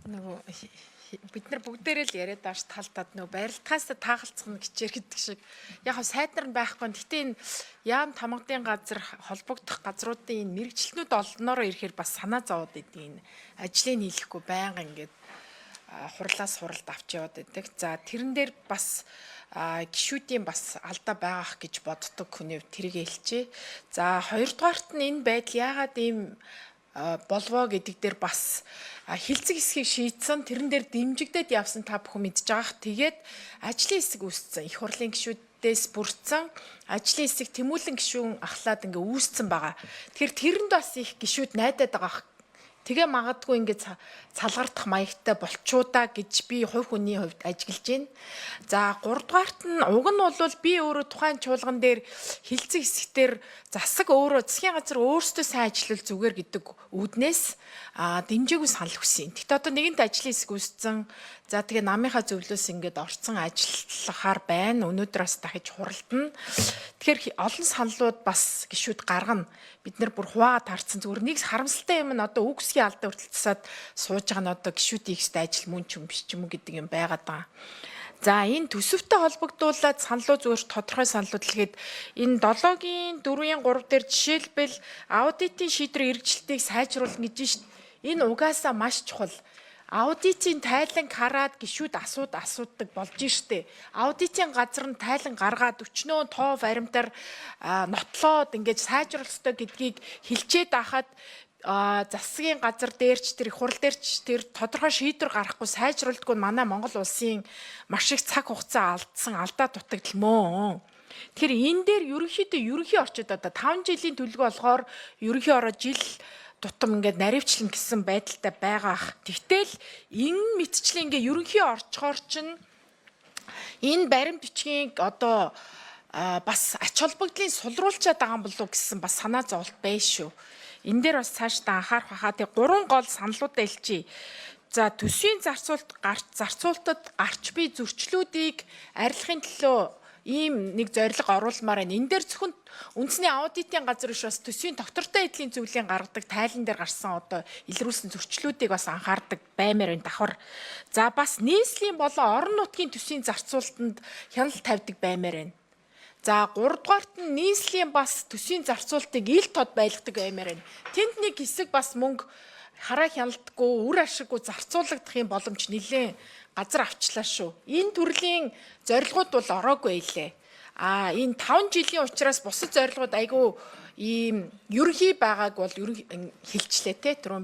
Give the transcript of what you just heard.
Нөгөө бид нар бүгдээрээ л яриад байгаа ш талдаад нөгөө барилтаас таагалцах нь хичээр гэдэг шиг яг хав сайднаар нь байхгүй. Гэтэ энэ яам тамгадын газар холбогдох газруудын энэ мэрэгчлэнүүд олноороо ирэхээр бас санаа зовоод идэв. Энэ ажлыг хийхгүй байнга ингээд хурлаас хуралд авч яваад байдаг. За тэрэн дээр бас гишүүдийн бас алдаа байгаах гэж боддог хүний тэрийг хэлчихье. За хоёрдугаарт нь энэ байдал яагаад ийм болвоо гэдэг дээр бас хилцэг хэсгийг шийдсэн, тэрэн дээр дэмжигдээд явсан та бүхэн мэдж байгаах. Тэгээд ажлын хэсэг үүссэн, их хурлын гишүүдээс бүрдсэн ажлын хэсэг тэмүүлэн гишүүн ахлаад ингээ үүссэн байгаа. Тэгэхээр тэрэнд бас их гишүүд найдаад байгаа. Тэгээ магадгүй ингээд цалгартах маягтай болчуудаа гэж би хувь хүний хувьд ажиглаж байна. За 3 дугаарт нь уг нь бол би өөрөө тухайн чуулган дээр хилцэг хэсгээр засаг өөрөө засгийн газар өөрсдөө сайн ажиллавал зүгээр гэдэг үүднээс дэмжээгүй санал өгсөн. Тэгэхдээ одоо нэгэнт ажлын хэсэг үүссэн. За тэгээ намынхаа зөвлөөс ингээд орцсон ажиллахаар байна. Өнөөдөр бас дахиж хуралдана. Тэгэхээр олон саналууд бас гишүүд гаргана. Бид нар бүр хуваа таарсан зүгээр нэг харамсалтай юм нь одоо үгсгийн алдаа хүртэл засаад сууж байгаа нь одоо гишүүдийн ихтэй ажил мөн ч юм биш ч юм уу гэдэг юм байгаад байгаа. За энэ төсөвтэй холбогдуулаад саналуу зүгээр тодорхой саналууд хэлгээд энэ 7-гийн 4-ийн 3 дээр жишээлбэл аудитын шийдвэр эргэлтийг сайжруулах гэж байна шүү дээ. Энэ угаасаа маш чухал. Аудитын тайлан хараад гишүүд асуудаг болж штэ. Аудитын газар нь тайлан гаргаад өчнөө тоо баримтаар нотлоод ингэж сайжруулах ёстой гэдгийг хэлчихэд байхад засгийн газар дээрч тэр их хурл дээрч тэр тодорхой шийдвэр гаргахгүй сайжруулдаггүй манай Монгол улсын маш их цаг хугацаа алдсан алдаа дутагдал мөн. Тэгэхээр энэ дээр ерөнхийдөө ерөнхий орчид одоо 5 жилийн төлөвлөгөө болохоор ерөнхий ороо жил тутам ингээд наривчлан гэсэн байдалтай байгаах. Тэгтэл энэ мэтчлийн ингээд ерөнхий орчхоор чинь энэ баримт бичгийг одоо бас ач холбогдлын сулруулчаад байгаа юм болов гэсэн бас санаа зовлт байна шүү. Энэ дээр бас цаашдаа анхаарах хаа. Тэг 3 гол саналуудаа хэлчихье. За төсвийн зарцуулалтад гарч буй зөрчлүүдийг арилгахын төлөө ийм нэг зорилго оруулмаар байна. Энэ дээр зөвхөн үндэсний аудитын газар биш бас төсвийн доктортой эдлийн зөвлөлийн гаргадаг тайлан дээр гарсан одоо илрүүлсэн зөрчлүүдийг бас анхаардаг баймаар байна давхар. За бас нийслэлийн болон орон нутгийн төсвийн зарцуулалтанд хяналт тавьдаг баймаар байна. За 3 дугаарт нь нийслэлийн бас төсвийн зарцуулалтыг ил тод байлгадаг баймаар байна. Тэнд нэг хэсэг бас мөнгө хараа хяналтгүй, үр ашиггүй зарцуулагдах юм боломж нэлээд газар авчлаа шүү. Энэ төрлийн зорилгууд бол ороогүй байлээ. Энэ 5 жилийн учраас бусад зорилгууд айгүй ийм ерөнхий байгааг бол хэлчлээ те түрүүн